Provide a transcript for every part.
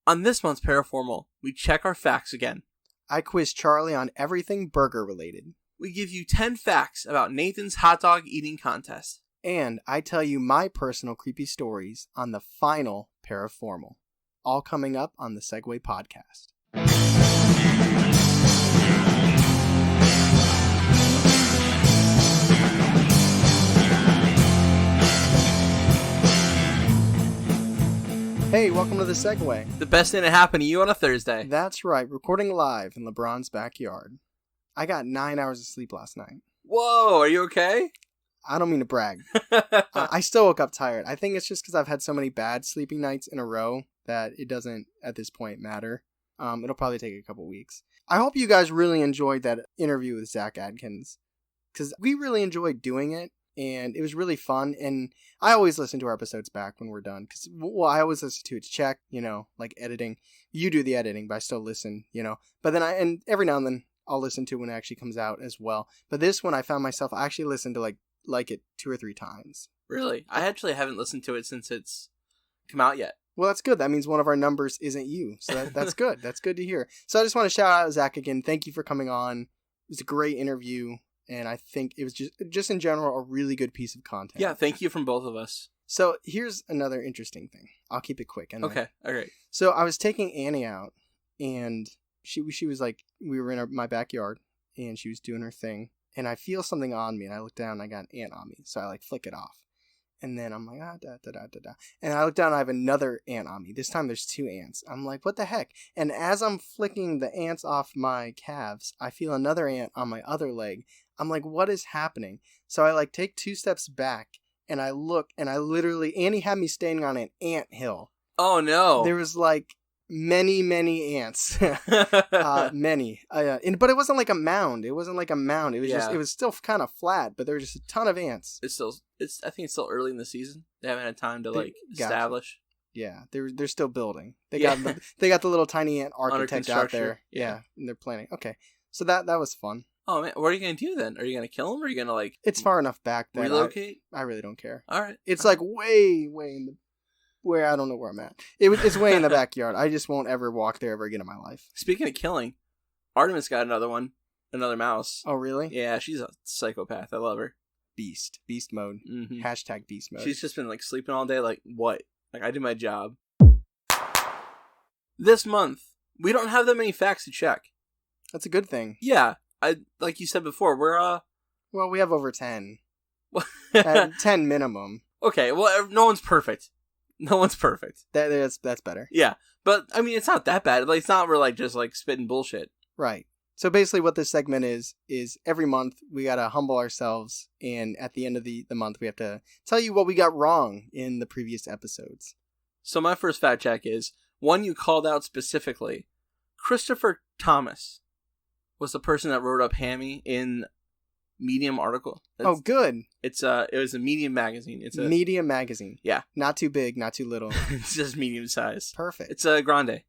On this month's Paranormal, we check our facts again. I quiz Charlie on everything burger related. We give you 10 facts about Nathan's hot dog eating contest. And I tell you my personal creepy stories on the final Paranormal. All coming up on the Segway Podcast. Hey, welcome to the Segway. The best thing to happen to you on a Thursday. That's right, recording live in LeBron's backyard. I got 9 hours of sleep last night. Whoa, are you okay? I don't mean to brag. I still woke up tired. I think it's just because I've had so many bad sleeping nights in a row that it doesn't, at this point, matter. It'll probably take a couple weeks. I hope you guys really enjoyed that interview with Zach Adkins, because we really enjoyed doing it, and it was really fun. And I always listen to our episodes back when we're done, because, well, I always listen to it to check, like editing. You do the editing, but I still listen, But then and every now and then I'll listen to it when it actually comes out as well. But this one, I found myself, I actually listened to like it 2 or 3 times. Really? I actually haven't listened to it since it's come out yet. Well, that's good. That means one of our numbers isn't you. So that's good. That's good to hear. So I just want to shout out Zach again. Thank you for coming on. It was a great interview. And I think it was just in general, a really good piece of content. Yeah, thank you from both of us. So here's another interesting thing. I'll keep it quick. Anyway. Okay, all right. So I was taking Annie out, and she was like, we were in my backyard, and she was doing her thing. And I feel something on me, and I look down, and I got an ant on me. So I flick it off. And then I'm like, da. And I look down, and I have another ant on me. This time there's 2 ants. I'm like, what the heck? And as I'm flicking the ants off my calves, I feel another ant on my other leg. I'm like, what is happening? So I take 2 steps back, and I look, and I literally, Annie had me standing on an ant hill. Oh, no. There was many ants. Many. But it wasn't like a mound. It wasn't like a mound. It was it was still kind of flat, but there was just a ton of ants. I think it's still early in the season. They haven't had time to establish. Yeah, they're still building. They got the little tiny ant architect out there. Yeah, and they're planning. Okay. So that was fun. Oh man, what are you going to do then? Are you going to kill them or are you going to It's far enough back that relocate? I really don't care. All right. It's way in the where I don't know where I'm at. It's way in the backyard. I just won't ever walk there ever again in my life. Speaking of killing, Artemis got another mouse. Oh, really? Yeah, she's a psychopath. I love her. Beast mode. Mm-hmm. # beast mode. She's just been sleeping all day. What? I do my job. This month, we don't have that many facts to check. That's a good thing. Yeah, like you said before, we're Well, we have over 10. 10 minimum. Okay, well, no one's perfect. No one's perfect. That's better. Yeah, but I mean, it's not that bad. It's not we're just spitting bullshit. Right. So basically, what this segment is every month we gotta humble ourselves, and at the end of the month we have to tell you what we got wrong in the previous episodes. So my first fact check is one you called out specifically. Christopher Thomas was the person that wrote up Hammy in Medium article. Oh, good. It was a Medium magazine. It's a Medium magazine. Yeah. Not too big, not too little. It's just medium size. Perfect. It's a grande.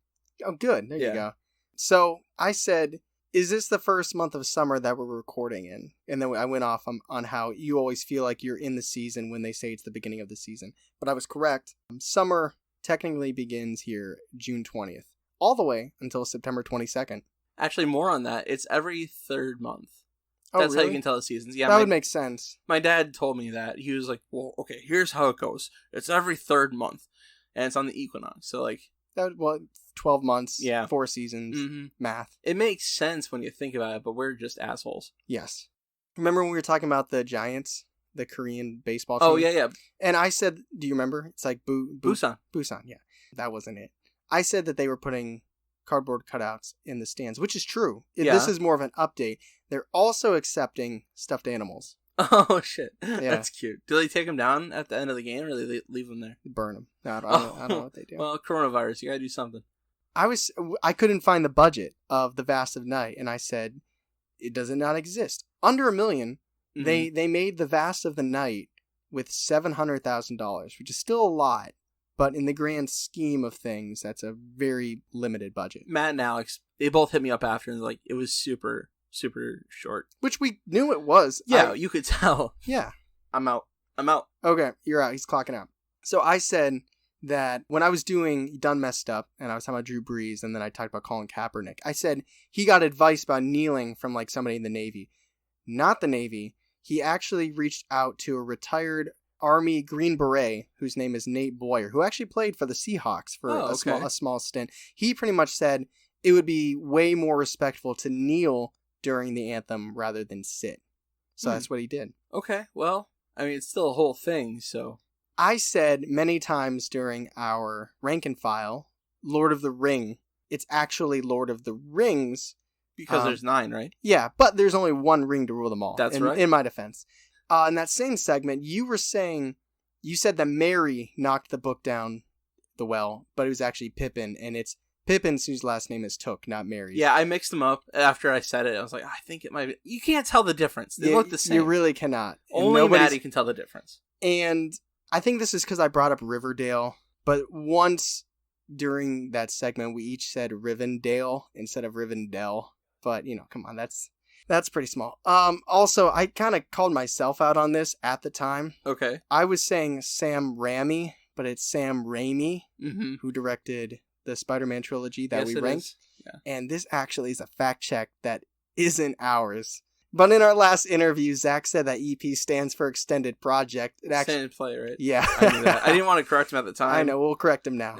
Oh, good. There you go. So I said, is this the first month of summer that we're recording in? And then I went off on how you always feel like you're in the season when they say it's the beginning of the season. But I was correct. Summer technically begins here June 20th, all the way until September 22nd. Actually, more on that. It's every 3rd month. Oh, That's really? how you can tell the seasons. Yeah, that would make sense. My dad told me that. He was like, well, okay, here's how it goes. It's every 3rd month. And it's on the equinox. So, 12 months, yeah. 4 seasons, math. It makes sense when you think about it, but we're just assholes. Yes. Remember when we were talking about the Giants, the Korean baseball team? Oh, yeah. And I said, do you remember? It's Busan. Busan, yeah. That wasn't it. I said that they were putting cardboard cutouts in the stands, which is true. Yeah. This is more of an update. They're also accepting stuffed animals. Oh, shit. Yeah. That's cute. Do they take them down at the end of the game, or do they leave them there? Burn them. No, I don't know what they do. Well, coronavirus, you gotta do something. I couldn't find the budget of the Vast of Night, and I said, it does not exist. Under $1 million, they made the Vast of the Night with $700,000, which is still a lot. But in the grand scheme of things, that's a very limited budget. Matt and Alex, they both hit me up after and it was super, super short. Which we knew it was. Yeah, you could tell. Yeah. I'm out. Okay, you're out. He's clocking out. So I said that when I was doing Done Messed Up, and I was talking about Drew Brees, and then I talked about Colin Kaepernick, I said he got advice about kneeling from like somebody in the Navy. Not the Navy. He actually reached out to a retired Army Green Beret whose name is Nate Boyer, who actually played for the Seahawks for a small stint. He pretty much said it would be way more respectful to kneel during the anthem rather than sit. So that's what he did. Okay, well, I mean, it's still a whole thing, so... I said many times during our rank and file, Lord of the Ring. It's actually Lord of the Rings. Because there's 9, right? Yeah, but there's only one ring to rule them all. That's right. In my defense. In that same segment, you said that Merry knocked the book down the well, but it was actually Pippin, and it's Pippin whose last name is Took, not Merry. Yeah, I mixed them up after I said it. I was like, I think it might be... You can't tell the difference. They look the same. You really cannot. Only Maddie can tell the difference. And I think this is because I brought up Riverdale, but once during that segment, we each said Rivendale instead of Rivendell. But, come on, that's pretty small. Also, I kind of called myself out on this at the time. Okay. I was saying Sam Raimi, but it's Sam Raimi, who directed the Spider-Man trilogy that we ranked. Yeah. And this actually is a fact check that isn't ours. But in our last interview, Zach said that EP stands for Extended Project. Extended Play, right? Yeah. I knew that. I didn't want to correct him at the time. I know, we'll correct him now.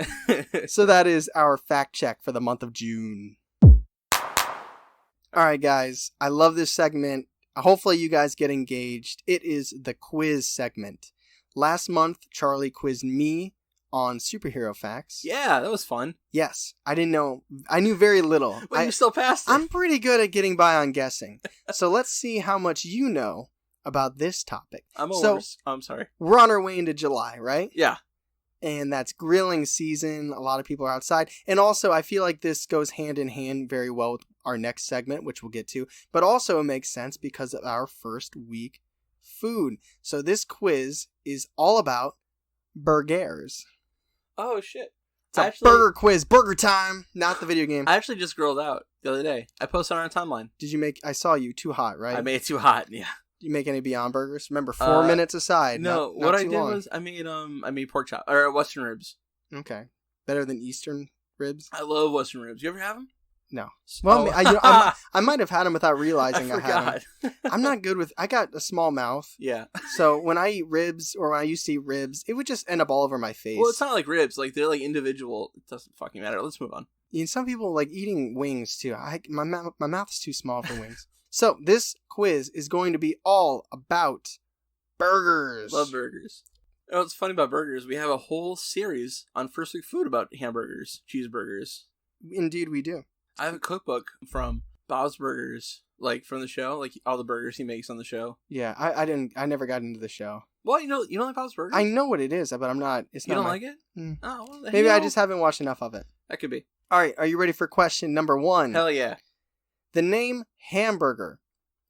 So that is our fact check for the month of June. All right, guys. I love this segment. Hopefully you guys get engaged. It is the quiz segment. Last month, Charlie quizzed me on superhero facts. Yeah, that was fun. Yes. I didn't know. I knew very little. But you still passed it. I'm pretty good at getting by on guessing. So let's see how much you know about this topic. I'm sorry. We're on our way into July, right? Yeah. And that's grilling season. A lot of people are outside. And also, I feel like this goes hand in hand very well with our next segment, which we'll get to. But also, it makes sense because of our first week food. So this quiz is all about burgers. Oh, shit. It's a burger quiz. Burger time. Not the video game. I actually just grilled out the other day. I posted on our timeline. Did you make... I saw you. Too hot, right? I made it too hot, yeah. Did you make any Beyond Burgers? Remember, 4 minutes aside. No, not what I too did long. was I made pork chop or Western ribs. Okay, better than Eastern ribs. I love Western ribs. You ever have them? No. Well, I might have had them without realizing I had them. I'm not good with. I got a small mouth. Yeah. So when I eat ribs, or when I used to eat ribs, it would just end up all over my face. Well, it's not like ribs. Like they're like individual. It doesn't fucking matter. Let's move on. And some people like eating wings too. My mouth is too small for wings. So this quiz is going to be all about burgers. Love burgers. You know what's funny about burgers? We have a whole series on First Week Food about hamburgers, cheeseburgers. Indeed, we do. I have a cookbook from Bob's Burgers, like from the show, like all the burgers he makes on the show. Yeah, I never got into the show. Well, you don't like Bob's Burgers? I know what it is, but I'm not. You don't like it? Oh, well, maybe I just haven't watched enough of it. That could be. All right, are you ready for question number 1? Hell yeah. The name hamburger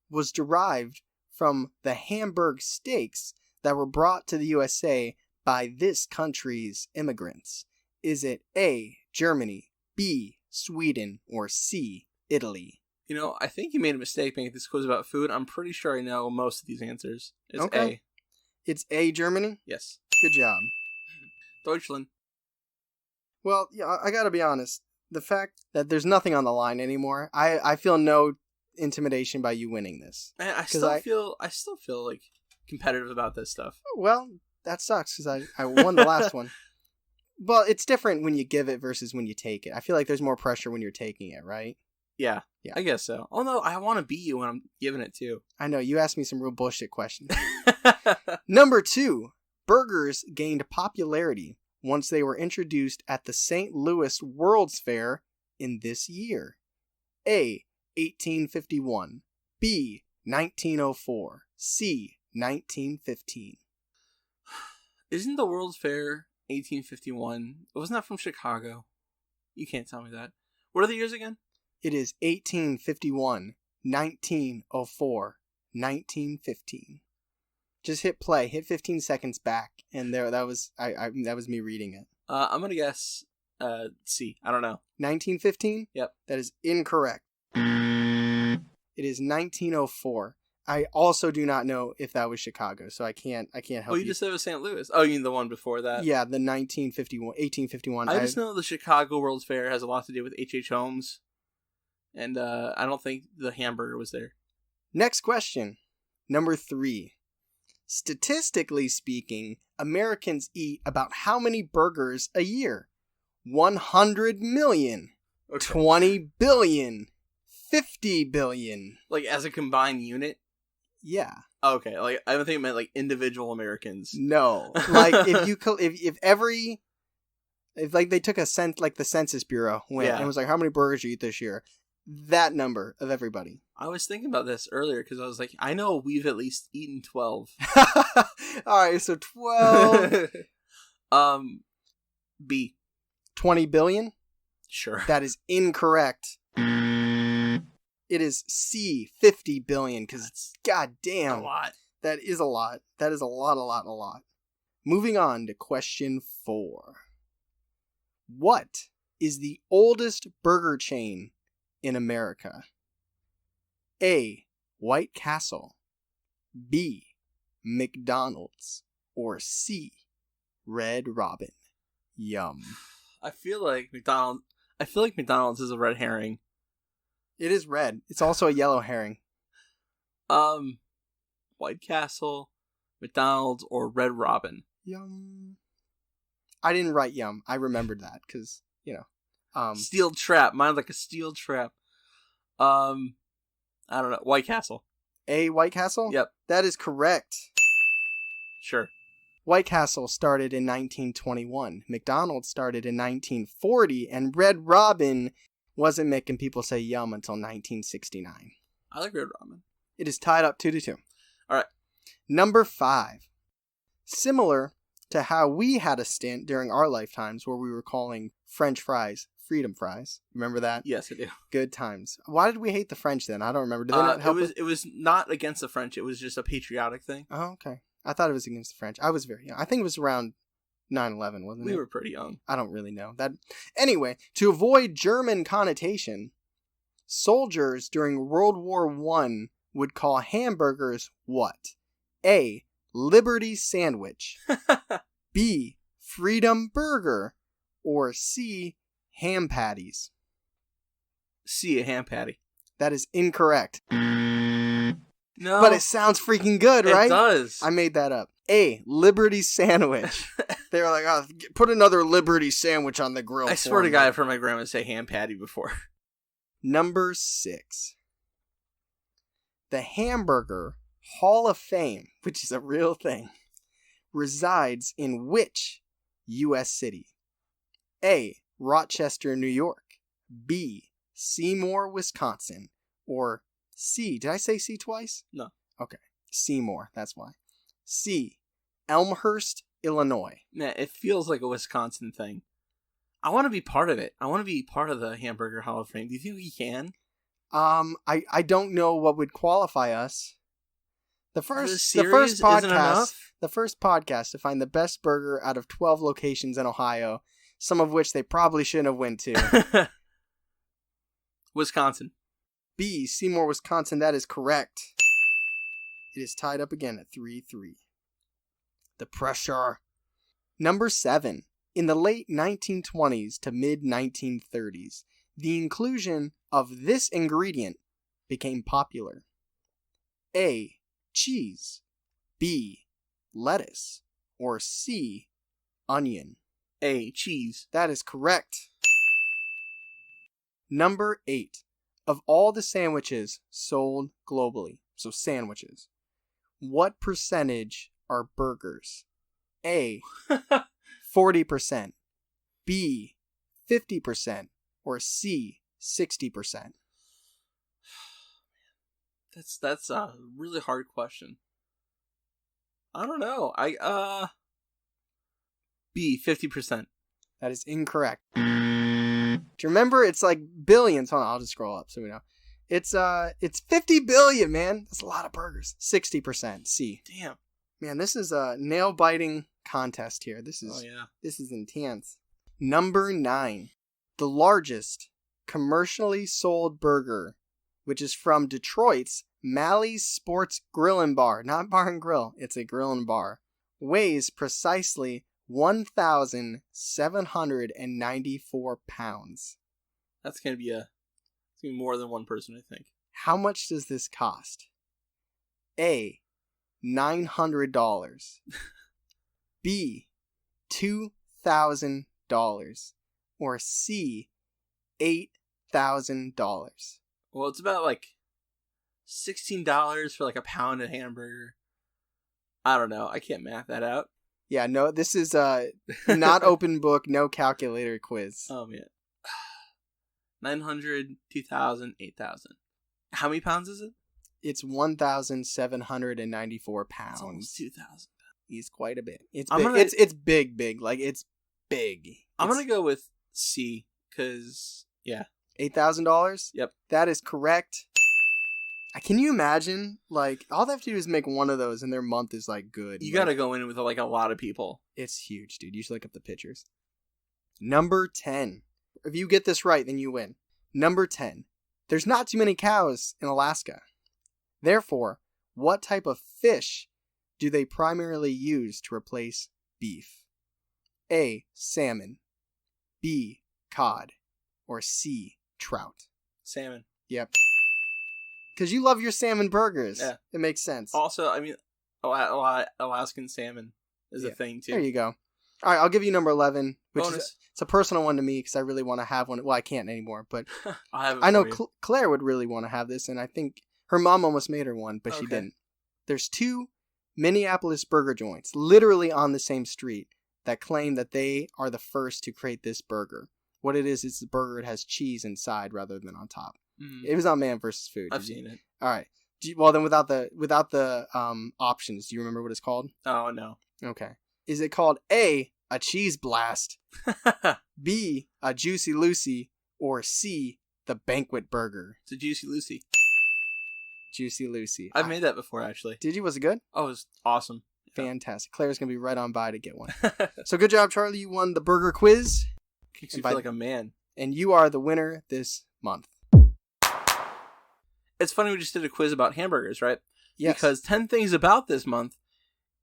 was derived from the Hamburg steaks that were brought to the USA by this country's immigrants. Is it A, Germany, B, Sweden, or C, Italy? You know, I think you made a mistake making this quiz about food. I'm pretty sure I know most of these answers. It's okay. A. It's A, Germany? Yes. Good job. Deutschland. Well, yeah, I gotta be honest. The fact that there's nothing on the line anymore, I feel no intimidation by you winning this. Man, I still feel like competitive about this stuff. Well, that sucks because I won the last one. Well, it's different when you give it versus when you take it. I feel like there's more pressure when you're taking it, right? Yeah, I guess so. Oh no, I want to beat you when I'm giving it too. I know, you asked me some real bullshit questions. Number 2, burgers gained popularity once they were introduced at the St. Louis World's Fair in this year. A, 1851. B, 1904. C, 1915. Isn't the World's Fair 1851? Wasn't that from Chicago? You can't tell me that. What are the years again? It is 1851, 1904, 1915. Just hit play. Hit 15 seconds back, and there. That was that was me reading it. I'm gonna guess C. I don't know. 1915. Yep. That is incorrect. It is 1904. I also do not know if that was Chicago, so I can't help Oh, you you. just said it was St. Louis. Oh, you mean the one before that? Yeah, the 1851. I just know the Chicago World's Fair has a lot to do with H.H. Holmes, and I don't think the hamburger was there. Next question, number 3. Statistically speaking, Americans eat about how many burgers a year? 100 million, Okay. 20 billion, 50 billion. Like as a combined unit? Yeah. Okay, like I don't think it meant like individual Americans. No. Like if like they took like the Census Bureau went and was like, how many burgers you eat this year? That number of everybody. I was thinking about this earlier because I was like, I know we've at least eaten 12. All right, so 12. B. 20 billion? Sure. That is incorrect. It is C, 50 billion, because it's goddamn. A lot. That is a lot. That is a lot. Moving on to question 4. What is the oldest burger chain in America? A, White Castle, B, McDonald's, or C, Red Robin? Yum. I feel like McDonald's is a red herring. It is red. It's also a yellow herring. White Castle, McDonald's, or Red Robin. Yum. I didn't write yum. I remembered that because, Steel trap. Mine's like a steel trap. I don't know. White Castle. A, White Castle? Yep. That is correct. Sure. White Castle started in 1921. McDonald's started in 1940. And Red Robin wasn't making people say yum until 1969. I like Red Robin. It is tied up 2-2. All right. Number 5. Similar to how we had a stint during our lifetimes where we were calling French fries freedom fries. Remember that? Yes, I do. Good times. Why did we hate the French then? I don't remember. Did they not help It was not against the French. It was just a patriotic thing. Oh, okay. I thought it was against the French. I was very young. I think it was around 9/11, wasn't it? We were pretty young. I don't really know. Anyway, to avoid German connotation, soldiers during World War I would call hamburgers what? A, Liberty Sandwich, B, Freedom Burger, or C, Ham Patties? C, a ham patty. That is incorrect. No. But it sounds freaking good, right? It does. I made that up. A, Liberty Sandwich. They were like, oh, put another Liberty Sandwich on the grill. I swear to God, I've heard my grandma say ham patty before. Number 6. The Hamburger Hall of Fame, which is a real thing, resides in which U.S. city? A, Rochester, New York. B, Seymour, Wisconsin. Or C, did I say C twice? No. Okay, Seymour, that's why. C, Elmhurst, Illinois. Man, it feels like a Wisconsin thing. I want to be part of it. I want to be part of the Hamburger Hall of Fame. Do you think we can? I don't know what would qualify us. The first podcast to find the best burger out of 12 locations in Ohio, some of which they probably shouldn't have went to. Wisconsin. B, Seymour, Wisconsin. That is correct. It is tied up again at 3-3. The pressure. Number 7. In the late 1920s to mid-1930s, the inclusion of this ingredient became popular. A, cheese. B, lettuce. Or C, onion. A, cheese. That is correct. Number 8. Of all the sandwiches sold globally, so sandwiches, what percentage are burgers? A, 40%, B, 50%, or C, 60%? That's a really hard question. I don't know. B, 50%. That is incorrect. Do you remember? It's like billions. Hold on, I'll just scroll up so we know. It's 50 billion, man. That's a lot of burgers. 60%. C. Damn. Man, this is a nail-biting contest here. This is intense. Number 9. The largest commercially sold burger which is from Detroit's Mally's Sports Grill and Bar. Not bar and grill, it's a grill and bar. Weighs precisely 1,794 pounds. That's gonna be more than one person, I think. How much does this cost? A, $900. B, $2,000. Or C, $8,000. Well, it's about like $16 for like a pound of hamburger. I don't know. I can't math that out. Yeah, no, this is not open book, no calculator quiz. Oh, man. 900, 2,000, 8,000. How many pounds is it? It's 1,794 pounds. It's almost 2,000. He's quite a bit. It's I'm big. gonna- It's big. Like, it's big. I'm going to go with C, because, yeah. $8,000? Yep. That is correct. Can you imagine? Like, all they have to do is make one of those, and their month is, like, good. You Like, got to go in with, like, a lot of people. It's huge, dude. You should look up the pictures. Number 10. If you get this right, then you win. Number 10. There's not too many cows in Alaska. Therefore, what type of fish do they primarily use to replace beef? A, salmon. B, cod. Or C, trout. Salmon. Yep. Because you love your salmon burgers. Yeah. It makes sense. Also, I mean, Alaskan salmon is a Yeah. thing, too. There you go. All right, I'll give you number 11, which Bonus. is it's a personal one to me because I really want to have one. Well, I can't anymore, but I'll have it I know for you. Claire would really want to have this, and I think her mom almost made her one, but she Okay. didn't. There's two Minneapolis burger joints, literally on the same street, that claim that they are the first to create this burger. What it is the burger it has cheese inside rather than on top. Mhm. It was on Man vs. Food. I've seen it. All right. Well, then without the options, do you remember what it's called? Oh, no. Okay. Is it called A, a cheese blast, B, a Juicy Lucy, or C, the banquet burger? It's a Juicy Lucy. Juicy Lucy. I've made that before, actually. Did you? Was it good? Oh, it was awesome. Fantastic. Claire's going to be right on by to get one. So good job, Charlie. You won the burger quiz, Makes you By- feel like a man. and you are the winner this month. It's funny we just did a quiz about hamburgers, right? Yes. Because 10 things about this month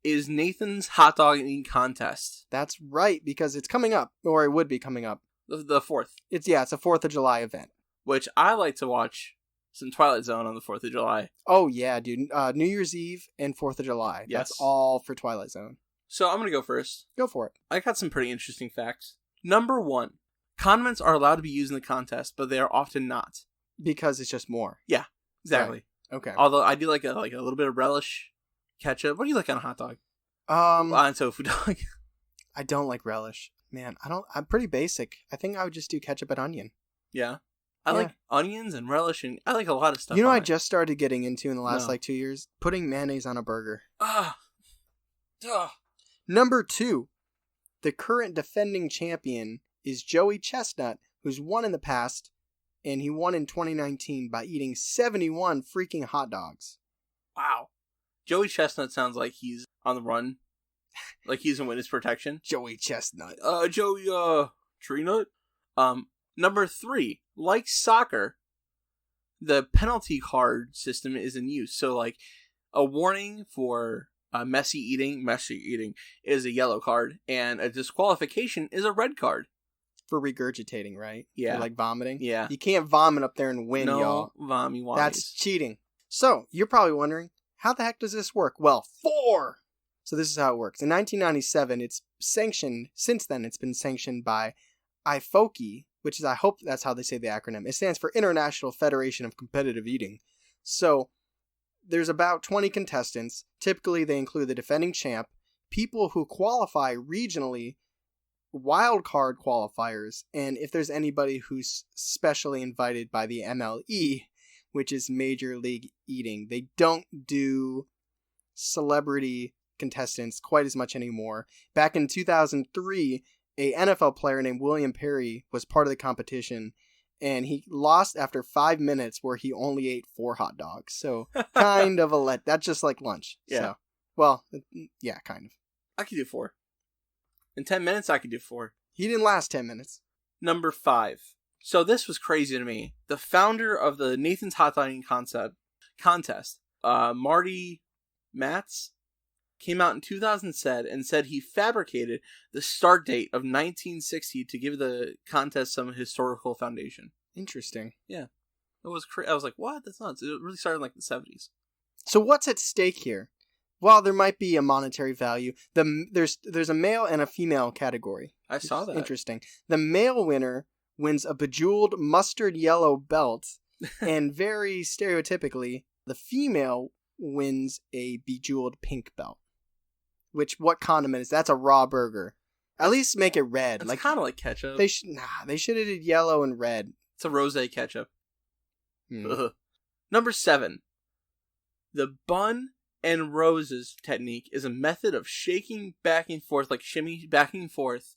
is Nathan's hot dog eating contest. That's right, because it's coming up, or it would be coming up. The 4th, It's a 4th of July event. which I like to watch some Twilight Zone on the 4th of July. Oh, yeah, dude. New Year's Eve and 4th of July. That's Yes. all for Twilight Zone. So I'm going to go first. Go for it. I got some pretty interesting facts. Number 1, condiments are allowed to be used in the contest, but they are often not. Because it's just more. Exactly. Okay. Although I do like a little bit of relish, ketchup. What do you like on a hot dog? On tofu dog. I don't like relish. Man, I'm pretty basic. I think I would just do ketchup and onion. Yeah. I Yeah. like onions and relish, and I like a lot of stuff. You know on I it. just started getting into in the last No. 2 years? Putting mayonnaise on a burger. Ah. Ugh. Number 2. The current defending champion is Joey Chestnut, who's won in the past, and he won in 2019 by eating 71 freaking hot dogs. Wow. Joey Chestnut sounds like he's on the run. Like he's in witness protection. Joey Chestnut. Joey, tree nut. Number 3, like soccer, the penalty card system is in use. So, like, a warning for messy eating is a yellow card, and a disqualification is a red card. For regurgitating, right? Yeah. For like vomiting? Yeah. You can't vomit up there and win, No y'all. vommy wommies. That's cheating. So, you're probably wondering, how the heck does this work? Well, 4! So this is how it works. In 1997, it's sanctioned, since then it's been sanctioned by IFOKI, which is, I hope that's how they say the acronym. It stands for International Federation of Competitive Eating. So, there's about 20 contestants. Typically, they include the defending champ, people who qualify regionally, wild card qualifiers, and if there's anybody who's specially invited by the MLE, which is Major League Eating. They don't do celebrity contestants quite as much anymore. Back in 2003, a NFL player named William Perry was part of the competition, and he lost after 5 minutes where he only ate 4 hot dogs. So kind of that's just like lunch. Yeah. So, well, yeah, kind of. I could do 4. In 10 minutes, I could do 4. He didn't last 10 minutes. Number 5, So this was crazy to me. The founder of the Nathan's Hot Dogging contest, Marty Matz, came out in 2000 and said he fabricated the start date of 1960 to give the contest some historical foundation. Interesting. Yeah. It was I was like, what? That's nuts. It really started in like the 70s. So what's at stake here? While there might be a monetary value, there's a male and a female category. I saw that. Interesting. The male winner wins a bejeweled mustard yellow belt, and very stereotypically, the female wins a bejeweled pink belt. What condiment is that? That's a raw burger. At least make it red. It's kind of like ketchup. They should have did yellow and red. It's a rosé ketchup. Number 7. The bun and roses technique is a method of shaking back and forth, like shimmy back and forth,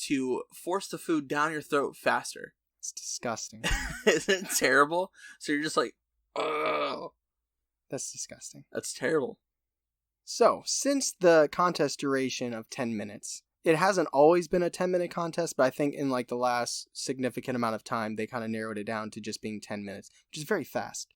to force the food down your throat faster. It's disgusting. Isn't it terrible? So you're just like, ugh. That's disgusting. That's terrible. So, since the contest duration of 10 minutes, it hasn't always been a 10-minute contest, but I think in like the last significant amount of time, they kind of narrowed it down to just being 10 minutes, which is very fast.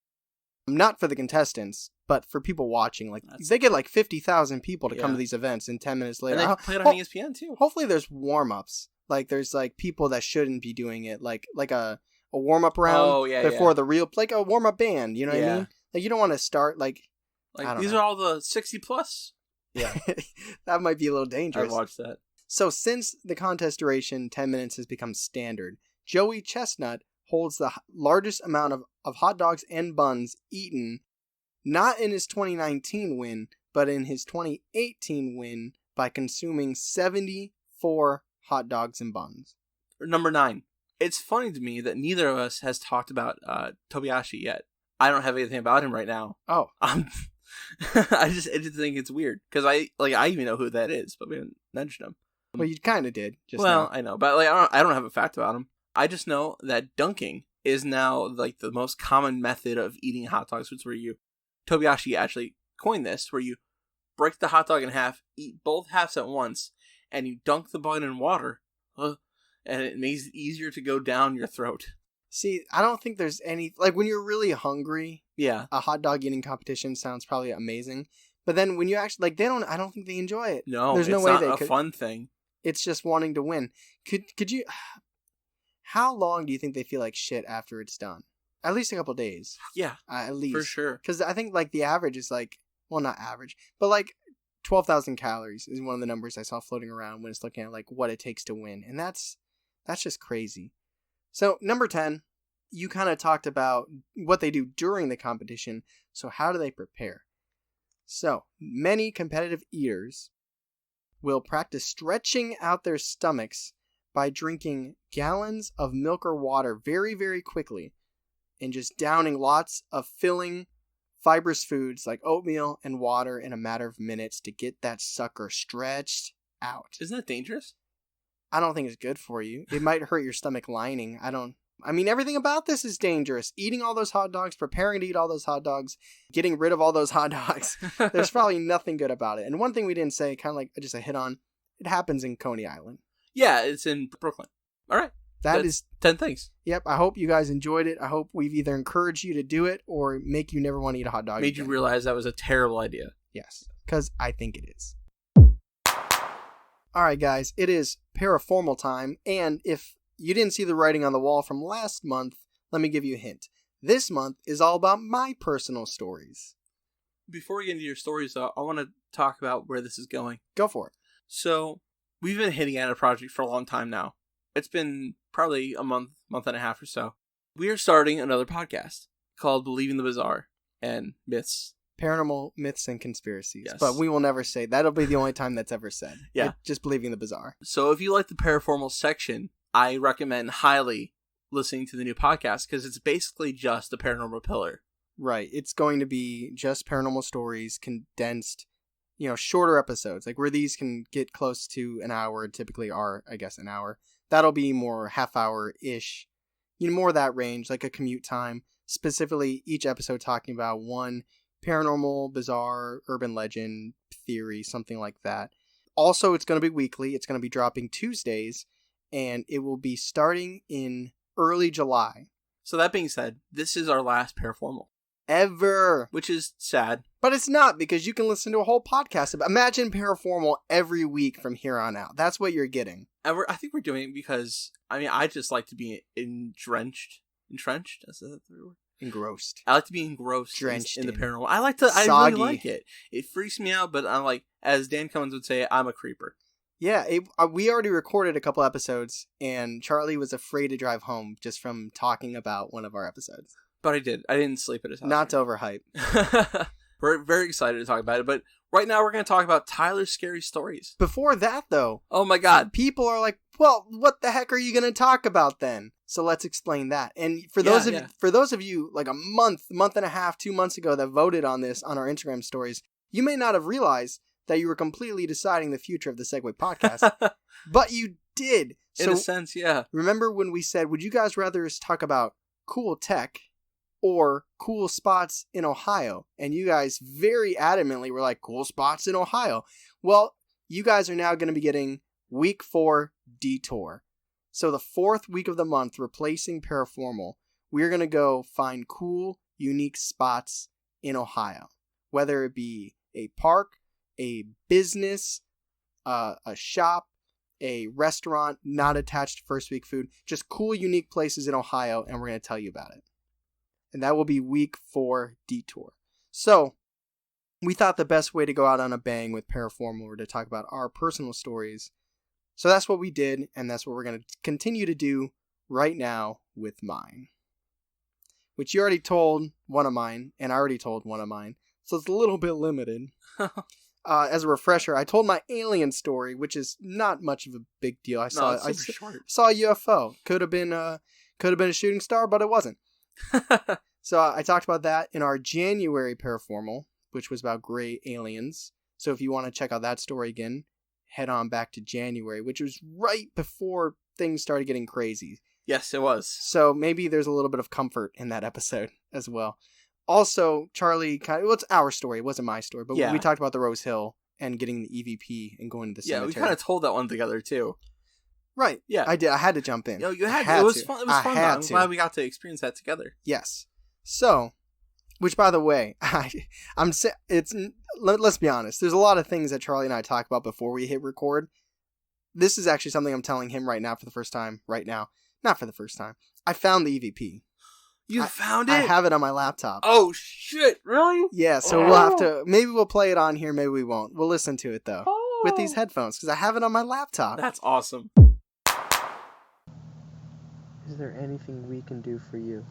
Not for the contestants, but for people watching. Like they get like 50,000 people to come to these events, and 10 minutes later, and they play it on ESPN too. Hopefully, there's warm-ups. Like there's like people that shouldn't be doing it, like a warm-up round before the real, like a warm-up band. You know what I mean? Like you don't want to start like these are all the 60 plus. Yeah, that might be a little dangerous. I watched that. So since the contest duration 10 minutes has become standard, Joey Chestnut holds the largest amount of hot dogs and buns eaten, not in his 2019 win, but in his 2018 win by consuming 74 hot dogs and buns. Number 9. It's funny to me that neither of us has talked about Tobiashi yet. I don't have anything about him right now. Oh. I just think it's weird because I even know who that is, but we haven't mentioned him. Well, you kind of did. Now. I know, but like I don't have a fact about him. I just know that dunking is now like the most common method of eating hot dogs, which is where Tobiashi actually coined this, where you break the hot dog in half, eat both halves at once, and you dunk the bun in water, and it makes it easier to go down your throat. See, I don't think there's any, like when you're really hungry, a hot dog eating competition sounds probably amazing. But then when you actually, like, I don't think they enjoy it. No, there's no it's way not they a could. Fun thing. It's just wanting to win. Could you, how long do you think they feel like shit after it's done? At least a couple days. Yeah. At least. For sure. Because I think like the average is like, well, not average, but like 12,000 calories is one of the numbers I saw floating around when it's looking at like what it takes to win. And that's just crazy. So number 10, you kind of talked about what they do during the competition. So how do they prepare? So many competitive eaters will practice stretching out their stomachs by drinking gallons of milk or water very, very quickly and just downing lots of filling fibrous foods like oatmeal and water in a matter of minutes to get that sucker stretched out. Isn't that dangerous? I don't think it's good for you. It might hurt your stomach lining. I mean, everything about this is dangerous. Eating all those hot dogs, preparing to eat all those hot dogs, getting rid of all those hot dogs. There's probably nothing good about it. And one thing we didn't say, kind of like just a hit on, it happens in Coney Island. Yeah, it's in Brooklyn. All right. That is 10 things. Yep. I hope you guys enjoyed it. I hope we've either encouraged you to do it or make you never want to eat a hot dog Made again. you realize that was a terrible idea. Yes, because I think it is. All right, guys. It is paraformal time. And if you didn't see the writing on the wall from last month, let me give you a hint. This month is all about my personal stories. Before we get into your stories, though, I want to talk about where this is going. Go for it. So, we've been hitting at a project for a long time now. It's been probably a month and a half or so. We are starting another podcast called Believing the Bizarre and Myths. Paranormal myths and conspiracies. Yes. But we will never say. That'll be the only time that's ever said. Yeah. Just Believing the Bizarre. So if you like the paranormal section, I recommend highly listening to the new podcast because it's basically just the paranormal pillar. Right. It's going to be just paranormal stories condensed, shorter episodes. Like where these can get close to an hour, typically are, I guess, an hour. That'll be more half-hour-ish, more that range, like a commute time. Specifically, each episode talking about one paranormal, bizarre, urban legend, theory, something like that. Also, it's going to be weekly. It's going to be dropping Tuesdays, and it will be starting in early July. So that being said, this is our last Paranormal. Ever. Which is sad. But it's not, because you can listen to a whole podcast about. Imagine Paranormal every week from here on out. That's what you're getting. And I think we're doing it because, I just like to be entrenched? Is that the word? Engrossed. I like to be engrossed Drenched in the in. paranormal. I really like it. It freaks me out, but I'm like, as Dan Cummins would say, I'm a creeper. Yeah, we already recorded a couple episodes, and Charlie was afraid to drive home just from talking about one of our episodes. But I did. I didn't sleep at his house. Not to overhype. We're very excited to talk about it, but right now we're going to talk about Tyler's scary stories. Before that, though, oh my god, people are like, well, what the heck are you going to talk about then? So let's explain that. And for those of you like a month and a half, 2 months ago that voted on this on our Instagram stories, you may not have realized that you were completely deciding the future of the Segway podcast, but you did. In a sense, yeah. Remember when we said, would you guys rather us talk about cool tech or cool spots in Ohio? And you guys very adamantly were like, cool spots in Ohio. Well, you guys are now going to be getting week 4 Detour. So the 4th week of the month, replacing Paranormal, we're going to go find cool, unique spots in Ohio. Whether it be a park, a business, a shop, a restaurant not attached to First Week Food. Just cool, unique places in Ohio, and we're going to tell you about it. And that will be week 4 Detour. So, we thought the best way to go out on a bang with Paranormal were to talk about our personal stories. So that's what we did, and that's what we're going to continue to do right now with mine. Which you already told one of mine, and I already told one of mine. So it's a little bit limited. As a refresher, I told my alien story, which is not much of a big deal. I saw a UFO. Could have been a shooting star, but it wasn't. So I talked about that in our January Paranormal, which was about gray aliens. So if you want to check out that story again, head on back to January, which was right before things started getting crazy. Yes, it was. So maybe there's a little bit of comfort in that episode as well. Also, Charlie it's our story. It wasn't my story, but we talked about the Rose Hill and getting the EVP and going to the cemetery. Yeah, we kind of told that one together too. Right. Yeah. I did. I had to jump in. No, you had. It was fun. It was fun. I'm glad we got to experience that together. Yes. So, which by the way, let's be honest. There's a lot of things that Charlie and I talk about before we hit record. This is actually something I'm telling him right now for the first time. Right now. Not for the first time. I found the EVP. You found it? I have it on my laptop. Oh, shit. Really? Yeah, so we'll have to... Maybe we'll play it on here, maybe we won't. We'll listen to it, though. With these headphones, because I have it on my laptop. That's awesome. Is there anything we can do for you?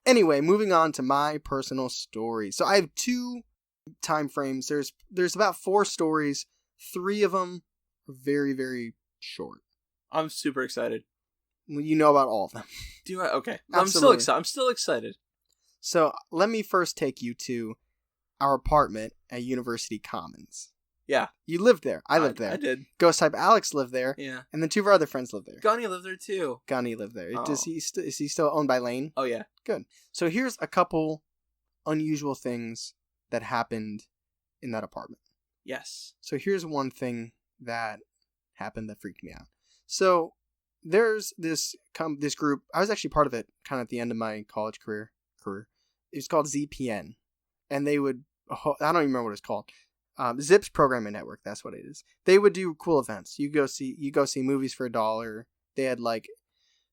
Anyway, moving on to my personal story. So I have 2 time frames. There's about 4 stories. 3 of them are very, very short. I'm super excited. You know about all of them. Do I? Okay. Absolutely. I'm still excited. So let me first take you to our apartment at University Commons. Yeah. You lived there. I lived there. I did. Ghost Type Alex lived there. Yeah. And then 2 of our other friends lived there. Gunny lived there too. Gunny lived there. Oh. Is he still owned by Lane? Oh, yeah. Good. So here's a couple unusual things that happened in that apartment. Yes. So here's one thing that happened that freaked me out. So there's this group. I was actually part of it kind of at the end of my college career. It was called ZPN. And they would, I don't even remember what it's called. Zips Programming Network, that's what it is. They would do cool events. You go see movies for $1. They had like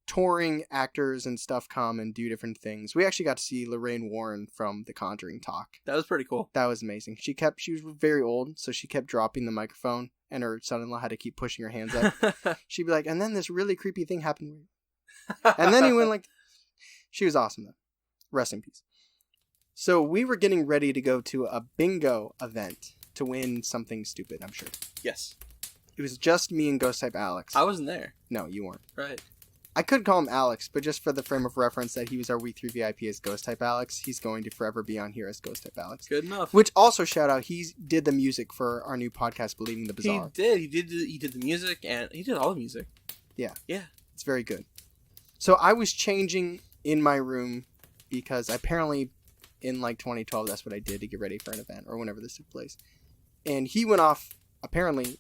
touring actors and stuff come and do different things. We actually got to see Lorraine Warren from The Conjuring talk. That was pretty cool. That was amazing. She was very old, so she kept dropping the microphone, and her son-in-law had to keep pushing her hands up. She'd be like, and then this really creepy thing happened. And then he went like, she was awesome though. Rest in peace. So we were getting ready to go to a bingo event to win something stupid, I'm sure. Yes. It was just me and Ghost Type Alex. I wasn't there. No, you weren't. Right. I could call him Alex, but just for the frame of reference that he was our Week 3 VIP as Ghost Type Alex, he's going to forever be on here as Ghost Type Alex. Good enough. Which also, shout out, he did the music for our new podcast, Believing the Bizarre. He did the music, and he did all the music. Yeah. Yeah. It's very good. So I was changing in my room because apparently in like 2012. That's what I did to get ready for an event or whenever this took place. And he went off apparently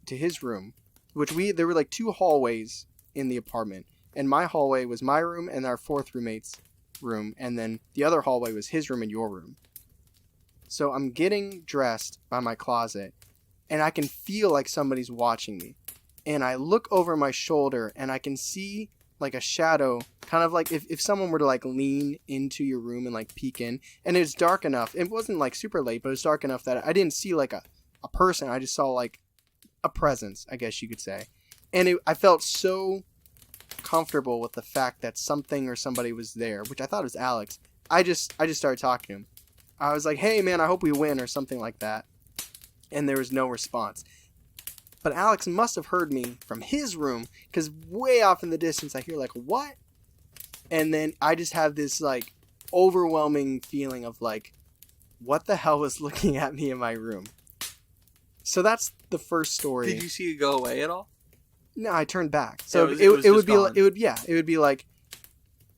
to his room, which there were like 2 hallways in the apartment. And my hallway was my room and our 4th roommate's room. And then the other hallway was his room and your room. So I'm getting dressed by my closet and I can feel like somebody's watching me. And I look over my shoulder and I can see like a shadow, kind of like if someone were to like lean into your room and like peek in. And it was dark enough. It wasn't like super late, but it was dark enough that I didn't see like a person. I just saw like a presence, I guess you could say. And I felt so comfortable with the fact that something or somebody was there, which I thought was Alex. I just started talking to him. I was like, hey man, I hope we win or something like that. And there was no response. But Alex must have heard me from his room, because way off in the distance I hear like, what? And then I just have this like overwhelming feeling of like, what the hell was looking at me in my room? So that's the first story. Did you see it go away at all? No, I turned back. So it would be like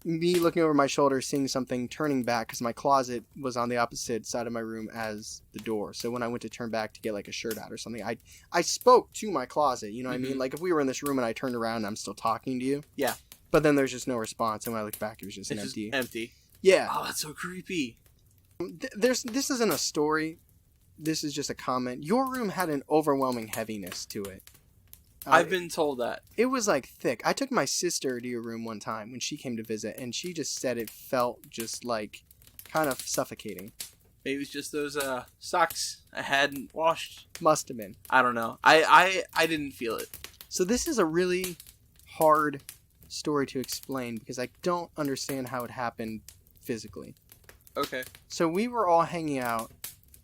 me looking over my shoulder, seeing something, turning back, because my closet was on the opposite side of my room as the door. So when I went to turn back to get like a shirt out or something, I spoke to my closet. You know what I mean? Like if we were in this room and I turned around and I'm still talking to you. Yeah. But then there's just no response, and when I looked back, it was just empty. Empty. Yeah. Oh, that's so creepy. This isn't a story. This is just a comment. Your room had an overwhelming heaviness to it. I've been told that. It was like thick. I took my sister to your room one time when she came to visit, and she just said it felt just like kind of suffocating. Maybe it was just those socks I hadn't washed. Must have been. I don't know. I didn't feel it. So this is a really hard story to explain because I don't understand how it happened physically. Okay. So we were all hanging out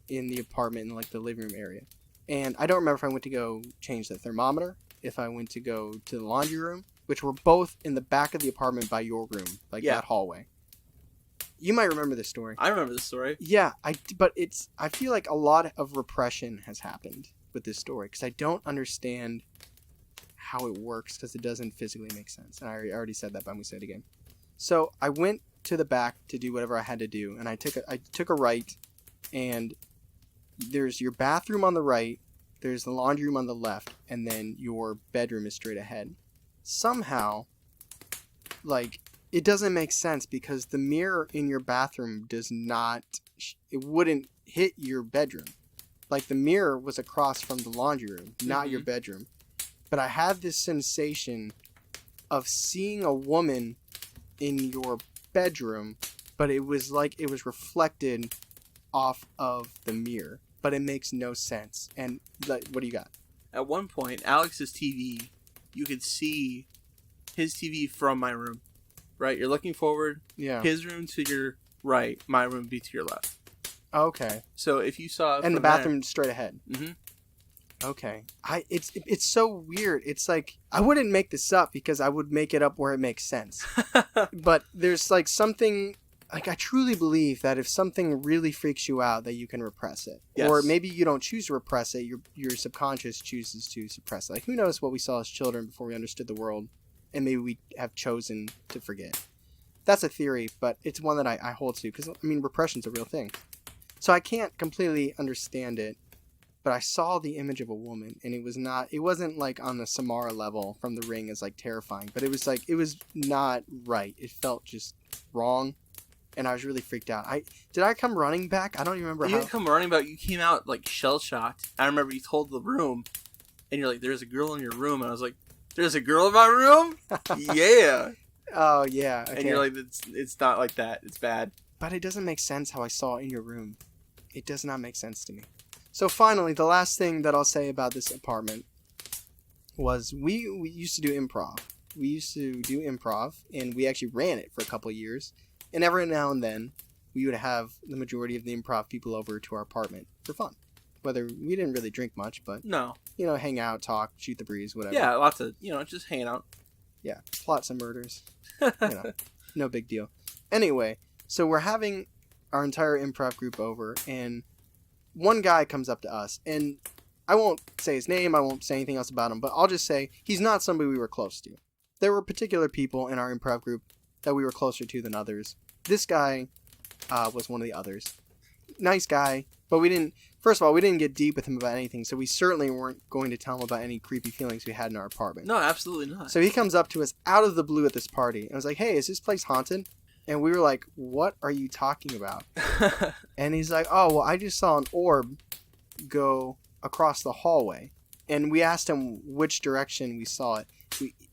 in the apartment in like the living room area. And I don't remember if I went to go change the thermometer, if I went to go to the laundry room, which were both in the back of the apartment by your room, like that hallway. You might remember this story. I remember this story. Yeah, I feel like a lot of repression has happened with this story because I don't understand how it works because it doesn't physically make sense. And I already said that, but I'm going to say it again. So I went to the back to do whatever I had to do, and I took a right, and there's your bathroom on the right, there's the laundry room on the left, and then your bedroom is straight ahead. Somehow, like, it doesn't make sense because the mirror in your bathroom it wouldn't hit your bedroom. Like, the mirror was across from the laundry room, not your bedroom. But I had this sensation of seeing a woman in your bedroom, but it was like it was reflected off of the mirror. But it makes no sense. And what do you got? At one point, Alex's TV, you could see his TV from my room. Right? You're looking forward. Yeah. His room to your right. My room would be to your left. Okay. So if you saw... And the bathroom straight ahead. Mm-hmm. Okay. It's so weird. It's like, I wouldn't make this up because I would make it up where it makes sense. But there's like something... Like, I truly believe that if something really freaks you out, that you can repress it. Yes. Or maybe you don't choose to repress it, your subconscious chooses to suppress it. Like, who knows what we saw as children before we understood the world, and maybe we have chosen to forget. That's a theory, but it's one that I hold to, because, I mean, repression's a real thing. So I can't completely understand it, but I saw the image of a woman, and it wasn't, like, on the Samara level from The Ring as, like, terrifying, but it was not right. It felt just wrong. And I was really freaked out. Did I come running back? I don't even remember how. You didn't come running back. You came out, like, shell-shocked. I remember you told the room, and you're like, there's a girl in your room. And I was like, there's a girl in my room? Yeah. Oh, yeah. Okay. And you're like, it's not like that. It's bad. But it doesn't make sense how I saw it in your room. It does not make sense to me. So finally, the last thing that I'll say about this apartment was we used to do improv. We used to do improv, and we actually ran it for a couple of years. And every now and then, we would have the majority of the improv people over to our apartment for fun. Whether we didn't really drink much, but no, hang out, talk, shoot the breeze, whatever. Yeah, lots of just hanging out. Yeah, plot some murders. No big deal. Anyway, so we're having our entire improv group over, and one guy comes up to us, and I won't say his name, I won't say anything else about him, but I'll just say he's not somebody we were close to. There were particular people in our improv group that we were closer to than others. This guy was one of the others. Nice guy, but we didn't. First of all, we didn't get deep with him about anything, so we certainly weren't going to tell him about any creepy feelings we had in our apartment. No, absolutely not. So he comes up to us out of the blue at this party and was like, "Hey, is this place haunted?" And we were like, "What are you talking about?" And he's like, "Oh, well, I just saw an orb go across the hallway." And we asked him which direction we saw it.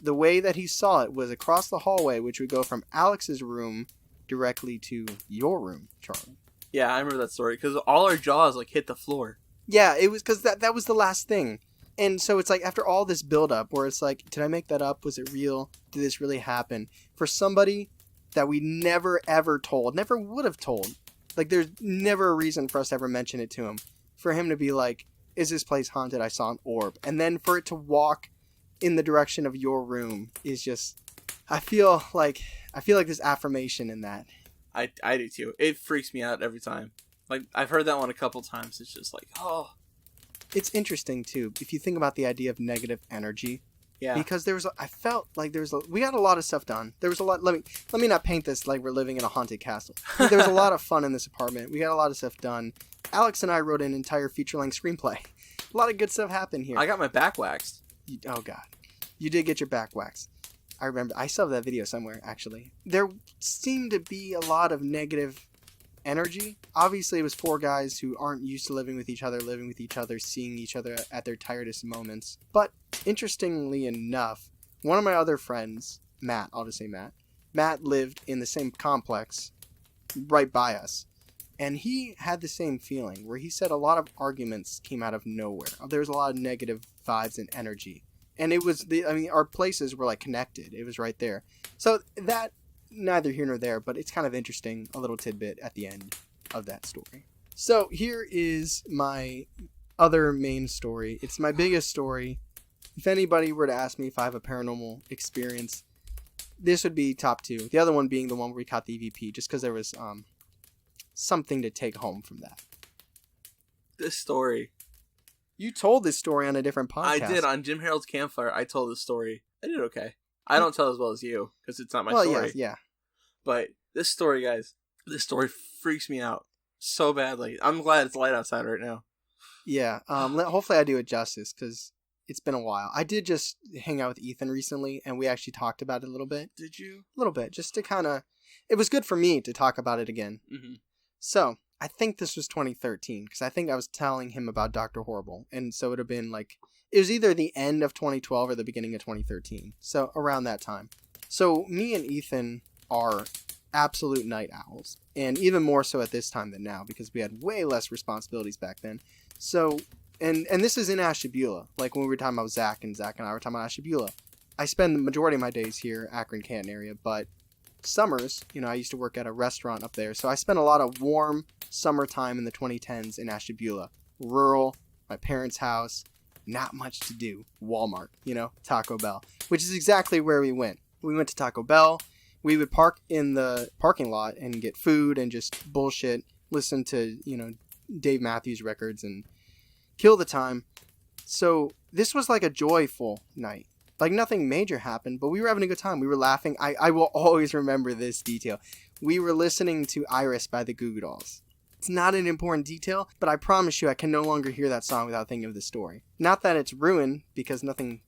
The way that he saw it was across the hallway, which would go from Alex's room directly to your room, Charlie. Yeah, I remember that story because all our jaws like hit the floor. Yeah, it was because that was the last thing. And so it's like after all this buildup where it's like, did I make that up? Was it real? Did this really happen? For somebody that we never ever told, never would have told. Like there's never a reason for us to ever mention it to him. For him to be like, is this place haunted? I saw an orb. And then for it to walk in the direction of your room is just, I feel like there's affirmation in that. I do too. It freaks me out every time. Like I've heard that one a couple times. It's just like, oh. It's interesting too if you think about the idea of negative energy. Yeah. Because I felt like we got a lot of stuff done. There was a lot. Let me not paint this like we're living in a haunted castle. There was a lot of fun in this apartment. We got a lot of stuff done. Alex and I wrote an entire feature-length screenplay. A lot of good stuff happened here. I got my back waxed. Oh God, you did get your back waxed. I remember. I still have that video somewhere. Actually, there seemed to be a lot of negative energy. Obviously, it was 4 guys who aren't used to living with each other, seeing each other at their tiredest moments. But interestingly enough, one of my other friends, Matt, I'll just say Matt lived in the same complex right by us. And he had the same feeling where he said a lot of arguments came out of nowhere. There was a lot of negative vibes and energy. And it was, our places were like connected. It was right there. So that, neither here nor there, but it's kind of interesting, a little tidbit at the end of that story. So here is my other main story. It's my biggest story. If anybody were to ask me if I have a paranormal experience, this would be top 2. The other one being the one where we caught the EVP, just because there was something to take home from that. This story. You told this story on a different podcast. I did. On Jim Harold's Campfire, I told this story. I did okay. I don't tell as well as you, because it's not my story. Yeah. But this story, guys, freaks me out so badly. I'm glad it's light outside right now. Yeah. Hopefully I do it justice, because it's been a while. I did just hang out with Ethan recently, and we actually talked about it a little bit. Did you? A little bit, just to kind of... It was good for me to talk about it again. Mm-hmm. So, I think this was 2013, because I think I was telling him about Dr. Horrible, and so it would have been like... It was either the end of 2012 or the beginning of 2013. So, around that time. So, me and Ethan are absolute night owls. And even more so at this time than now, because we had way less responsibilities back then. So... And this is in Ashtabula, like when we were talking about Zach and I were talking about Ashtabula. I spend the majority of my days here, Akron, Canton area, but summers, I used to work at a restaurant up there, so I spent a lot of warm summertime in the 2010s in Ashtabula. Rural, my parents' house, not much to do. Walmart, Taco Bell, which is exactly where we went. We went to Taco Bell. We would park in the parking lot and get food and just bullshit, listen to, Dave Matthews records and kill the time. So this was like a joyful night. Like nothing major happened, but we were having a good time. We were laughing. I will always remember this detail. We were listening to Iris by the Goo Goo Dolls. It's not an important detail, but I promise you I can no longer hear that song without thinking of the story. Not that it's ruined, because nothing,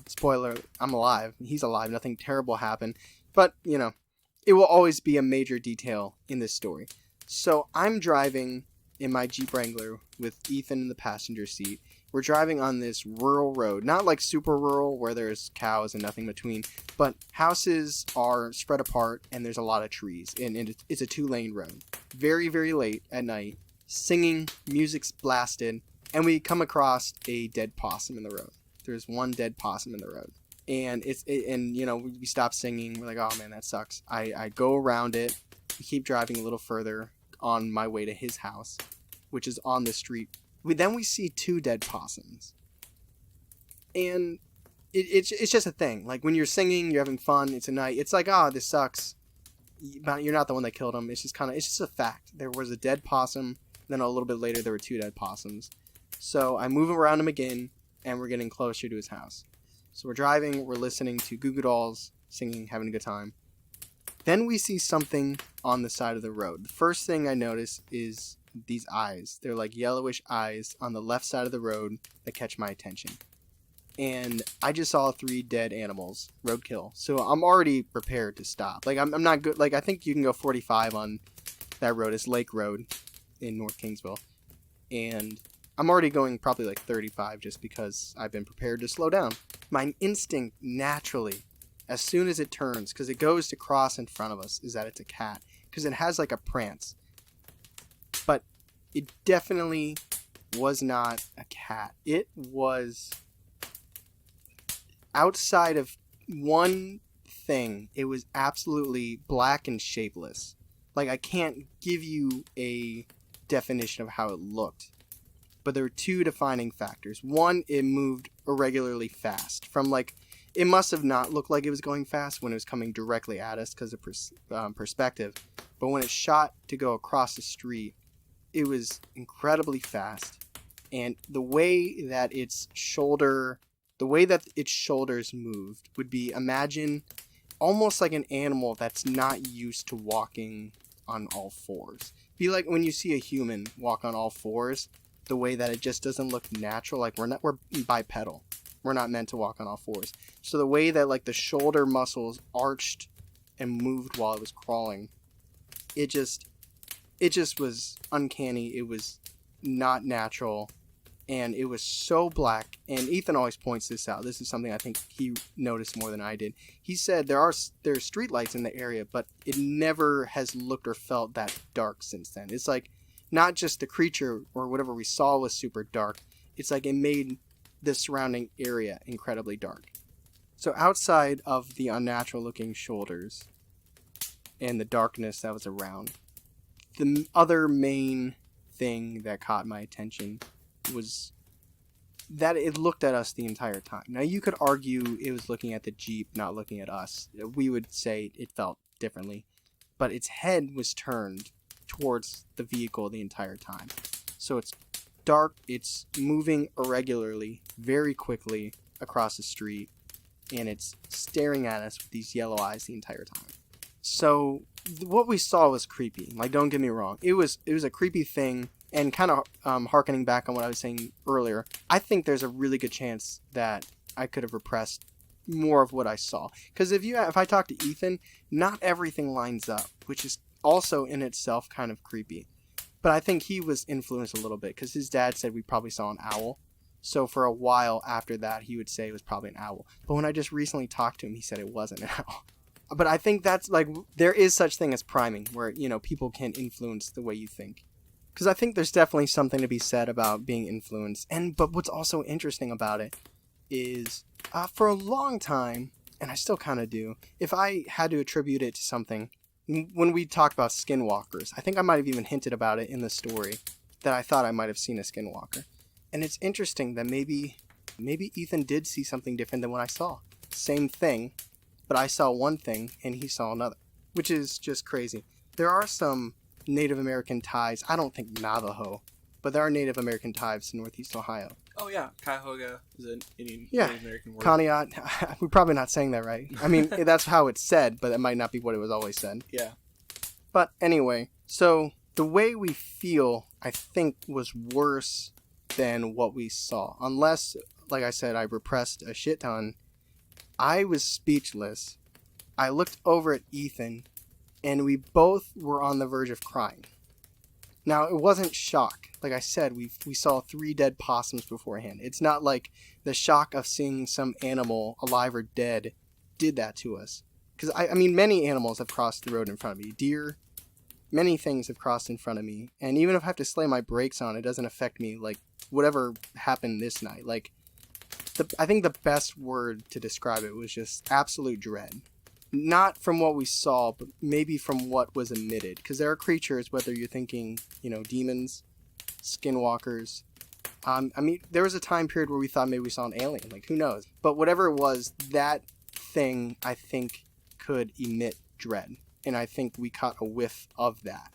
spoiler, I'm alive. He's alive. Nothing terrible happened. But, it will always be a major detail in this story. So I'm driving in my Jeep Wrangler with Ethan in the passenger seat. We're driving on this rural road, not like super rural where there's cows and nothing between, but houses are spread apart and there's a lot of trees, and it's a 2-lane road. Very, very late at night, singing, music's blasted, and we come across a dead possum in the road. There's one dead possum in the road. And we stop singing. We're like, oh man, that sucks. I go around it. We keep driving a little further on my way to his house, which is on the street. We see 2 dead possums. And it's just a thing. Like when you're singing, you're having fun, it's a night. It's like, this sucks. But you're not the one that killed him. It's just a fact. There was a dead possum. Then a little bit later, there were 2 dead possums. So I move around him again, and we're getting closer to his house. So we're driving, we're listening to Goo Goo Dolls, singing, having a good time. Then we see something on the side of the road. The first thing I notice is these eyes. They're like yellowish eyes on the left side of the road that catch my attention. And I just saw 3 dead animals, roadkill. So I'm already prepared to stop. Like, I'm not good. Like, I think you can go 45 on that road. It's Lake Road in North Kingsville. And I'm already going probably like 35 just because I've been prepared to slow down. My instinct naturally, as soon as it turns, because it goes to cross in front of us, is that it's a cat. Because it has like a prance. But it definitely was not a cat. It was... outside of one thing, it was absolutely black and shapeless. Like, I can't give you a definition of how it looked. But there were 2 defining factors. One, it moved irregularly fast. From, like, it must have not looked like it was going fast when it was coming directly at us because of perspective. But when it shot to go across the street, it was incredibly fast. And the way that its shoulders moved would be, imagine almost like an animal that's not used to walking on all fours. Be like when you see a human walk on all fours, the way that it just doesn't look natural. Like we're bipedal. We're not meant to walk on all fours. So the way that like the shoulder muscles arched and moved while it was crawling, it just was uncanny. It was not natural. And it was so black, and Ethan always points this out. This is something I think he noticed more than I did. He said there's streetlights in the area, but it never has looked or felt that dark since then. It's like not just the creature or whatever we saw was super dark. It's like it made the surrounding area incredibly dark. So outside of the unnatural looking shoulders and the darkness that was around, the other main thing that caught my attention was that it looked at us the entire time. Now, you could argue it was looking at the Jeep, not looking at us. We would say it felt differently. But its head was turned towards the vehicle the entire time. So it's dark, it's moving irregularly, very quickly across the street, and it's staring at us with these yellow eyes the entire time. So what we saw was creepy. Like, don't get me wrong. It was a creepy thing. And kind of harkening back on what I was saying earlier, I think there's a really good chance that I could have repressed more of what I saw. Because if I talk to Ethan, not everything lines up, which is also in itself kind of creepy. But I think he was influenced a little bit because his dad said we probably saw an owl. So for a while after that, he would say it was probably an owl. But when I just recently talked to him, he said it wasn't an owl. But I think that's like, there is such thing as priming where, people can influence the way you think. Because I think there's definitely something to be said about being influenced. But what's also interesting about it is, for a long time, and I still kind of do, if I had to attribute it to something, when we talked about skinwalkers, I think I might have even hinted about it in the story, that I thought I might have seen a skinwalker. And it's interesting that maybe Ethan did see something different than what I saw. Same thing, but I saw one thing and he saw another, which is just crazy. There are some Native American ties. I don't think Navajo, but there are Native American tribes in Northeast Ohio. Oh yeah, Cuyahoga is an Native American word. Conneaut. We're probably not saying that right. I mean, that's how it's said, but it might not be what it was always said. Yeah. But anyway, so the way we feel, I think, was worse than what we saw. Unless, like I said, I repressed a shit ton. I was speechless. I looked over at Ethan, and we both were on the verge of crying. Now, it wasn't shock. Like I said, we saw 3 dead possums beforehand. It's not like the shock of seeing some animal, alive or dead, did that to us. Because, I mean, many animals have crossed the road in front of me. Deer, many things have crossed in front of me. And even if I have to slam my brakes on, it doesn't affect me. Like, whatever happened this night. Like, I think the best word to describe it was just absolute dread. Not from what we saw, but maybe from what was emitted. Because there are creatures, whether you're thinking, demons, skinwalkers. I mean, there was a time period where we thought maybe we saw an alien. Like, who knows? But whatever it was, that thing, I think, could emit dread. And I think we caught a whiff of that.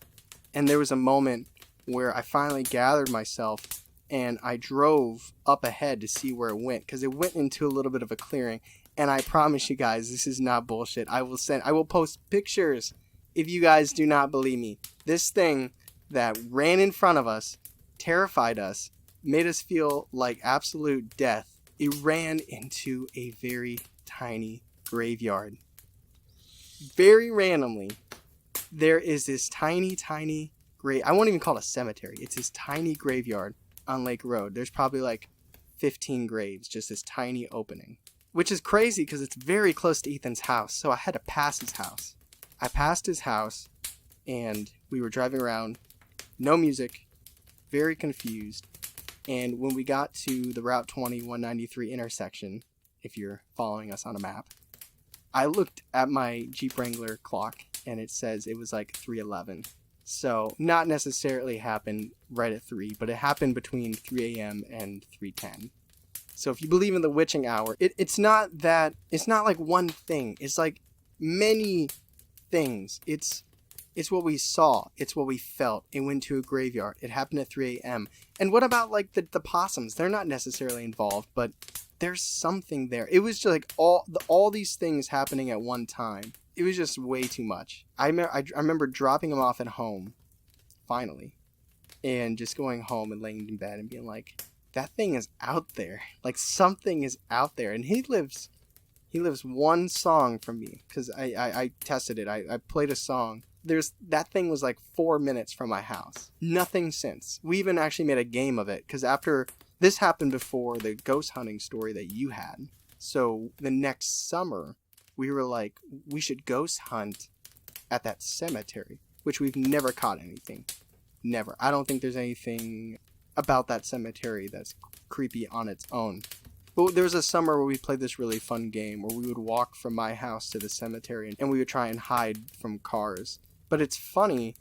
And there was a moment where I finally gathered myself and I drove up ahead to see where it went. Because it went into a little bit of a clearing. And I promise you guys, this is not bullshit. I will post pictures if you guys do not believe me. This thing that ran in front of us, terrified us, made us feel like absolute death. It ran into a very tiny graveyard. Very randomly, there is this tiny I won't even call it a cemetery. It's this tiny graveyard on Lake Road. There's probably like 15 graves, just this tiny opening. Which is crazy because it's very close to Ethan's house, so I had to pass his house. I passed his house, and we were driving around, no music, very confused, and when we got to the Route 20 193 intersection, if you're following us on a map, I looked at my Jeep Wrangler clock, and it says it was like 3:11. So, not necessarily happened right at 3, but it happened between 3 a.m. and 3:10. So if you believe in the witching hour, it's not like one thing. It's like many things. It's what we saw. It's what we felt. It went to a graveyard. It happened at 3 a.m. And what about like the possums? They're not necessarily involved, but there's something there. It was just like all these things happening at one time. It was just way too much. I remember dropping him off at home, finally, and just going home and laying in bed and being like, that thing is out there. Like, something is out there. And he lives one song from me, because I tested it. I played a song. That thing was like 4 minutes from my house. Nothing since. We even actually made a game of it, because after this happened before the ghost hunting story that you had. So the next summer, we were like, we should ghost hunt at that cemetery, which we've never caught anything. Never. I don't think there's anything about that cemetery that's creepy on its own. But there was a summer where we played this really fun game where we would walk from my house to the cemetery and we would try and hide from cars. But it's funny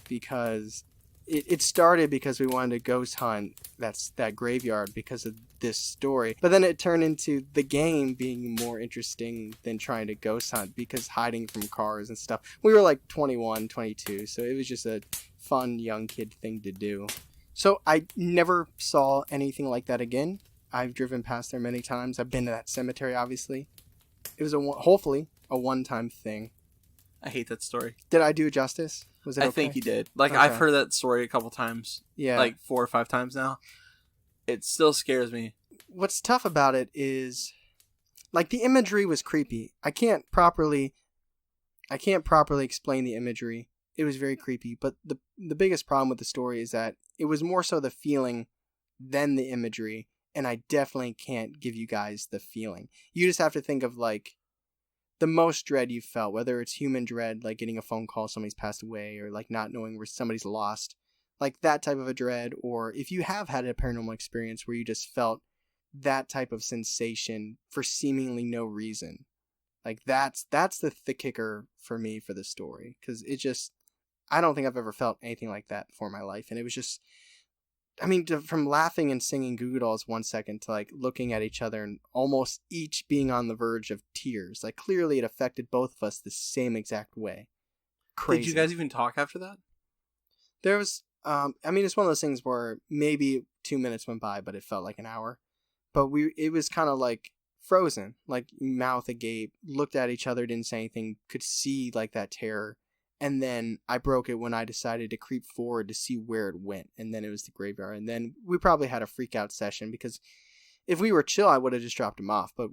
because it started because we wanted to ghost hunt that graveyard because of this story. But then it turned into the game being more interesting than trying to ghost hunt because hiding from cars and stuff. We were like 21, 22, so it was just a fun young kid thing to do. So I never saw anything like that again. I've driven past there many times. I've been to that cemetery, obviously. It was hopefully a one-time thing. I hate that story. Did I do it justice? Was it okay? I think you did. Like, Okay. I've heard that story a couple times. Yeah. Like 4 or 5 times now. It still scares me. What's tough about it is, like, the imagery was creepy. I can't properly explain the imagery. It was very creepy. But the biggest problem with the story is that it was more so the feeling than the imagery. And I definitely can't give you guys the feeling. You just have to think of, like, the most dread you felt, whether it's human dread, like getting a phone call, somebody's passed away, or like not knowing where somebody's lost, like that type of a dread, or if you have had a paranormal experience where you just felt that type of sensation for seemingly no reason. Like that's the kicker for me for the story, because it just, I don't think I've ever felt anything like that before in my life. And it was just, I mean, from laughing and singing Goo Goo Dolls 1 second to like looking at each other and almost each being on the verge of tears. Like clearly it affected both of us the same exact way. Crazy. Did you guys even talk after that? There was, I mean, it's one of those things where maybe 2 minutes went by, but it felt like an hour. But it was kind of like frozen, like mouth agape, looked at each other, didn't say anything, could see like that terror. And then I broke it when I decided to creep forward to see where it went. And then it was the graveyard. And then we probably had a freak out session because if we were chill, I would have just dropped him off. But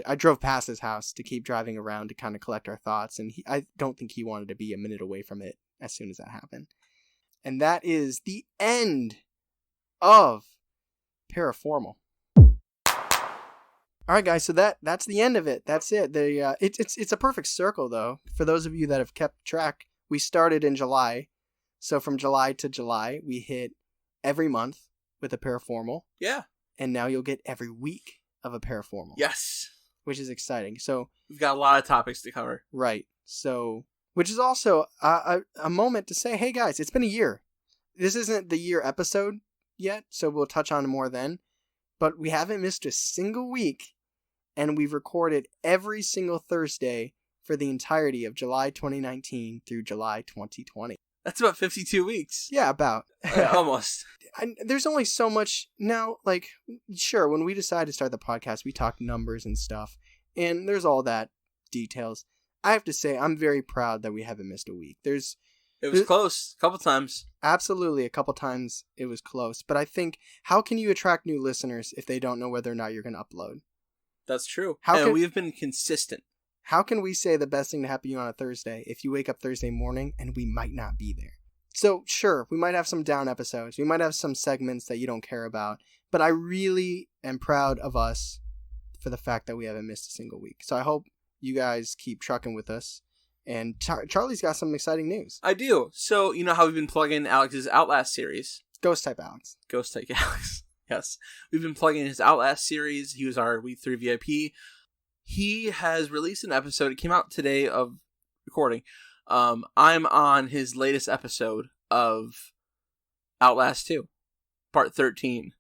I drove past his house to keep driving around to kind of collect our thoughts. And I don't think he wanted to be a minute away from it as soon as that happened. And that is the end of Paranormal. All right, guys, so that's the end of it. That's it. It's a perfect circle, though. For those of you that have kept track, we started in July. So from July to July, we hit every month with a Paranormal. Yeah. And now you'll get every week of a Paranormal. Yes. Which is exciting. So we've got a lot of topics to cover. Right. So, which is also a moment to say, hey, guys, it's been a year. This isn't the year episode yet, so we'll touch on it more then. But we haven't missed a single week. And we've recorded every single Thursday for the entirety of July 2019 through July 2020. That's about 52 weeks. Yeah, about. Almost. There's only so much now. Like, sure, when we decided to start the podcast, we talked numbers and stuff. And there's all that details. I have to say, I'm very proud that we haven't missed a week. It was close a couple times. Absolutely, a couple times it was close. But I think, how can you attract new listeners if they don't know whether or not you're going to upload? That's true. And we've been consistent. How can we say the best thing to happen to you on a Thursday if you wake up Thursday morning and we might not be there? So, sure, we might have some down episodes. We might have some segments that you don't care about. But I really am proud of us for the fact that we haven't missed a single week. So I hope you guys keep trucking with us. And Charlie's got some exciting news. I do. So, you know how we've been plugging Alex's Outlast series? Ghost type Alex. Ghost type Alex. Yes. We've been plugging his Outlast series. He was our Week 3 VIP. He has released an episode. It came out today of recording. I'm on his latest episode of Outlast 2, Part 13.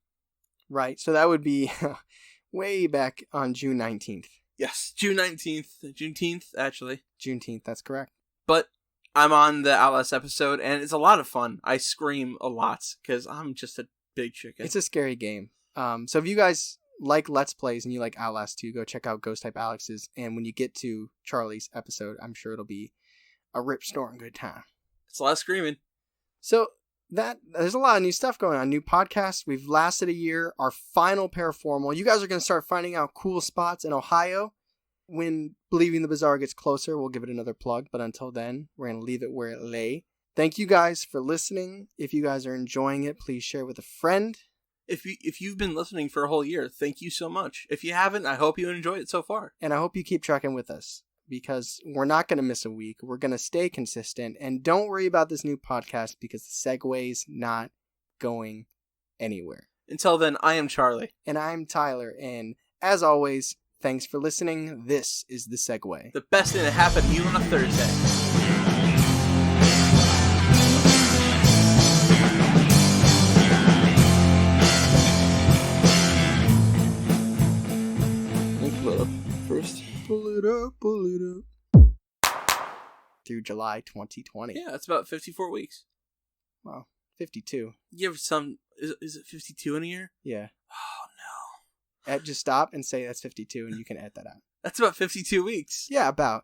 Right. So that would be way back on June 19th. Yes, June 19th. Juneteenth, actually. Juneteenth, that's correct. But I'm on the Outlast episode, and it's a lot of fun. I scream a lot, because I'm just a big chicken. It's a scary game. So if you guys like Let's Plays and you like Outlast 2, go check out Ghost Type Alex's. And when you get to Charlie's episode, I'm sure it'll be a rip snoring good time. It's a lot of screaming. So there's a lot of new stuff going on. New podcasts. We've lasted a year. Our final Paraformal. You guys are going to start finding out cool spots in Ohio. When Believing the Bizarre gets closer, we'll give it another plug. But until then, we're going to leave it where it lay. Thank you guys for listening. If you guys are enjoying it, please share with a friend. If you've been listening for a whole year, thank you so much. If you haven't, I hope you enjoy it so far. And I hope you keep tracking with us, because we're not going to miss a week. We're going to stay consistent. And don't worry about this new podcast, because the segue's not going anywhere. Until then, I am Charlie. And I'm Tyler. And as always, thanks for listening. This is The Segue. The best thing that happened to you on a Thursday. First, pull it up. Through July 2020. Yeah, it's about 54 weeks. Wow, 52. You have some, is it 52 in a year? Yeah. Oh, no. Just stop and say that's 52 and you can edit that out. That's about 52 weeks. Yeah, about.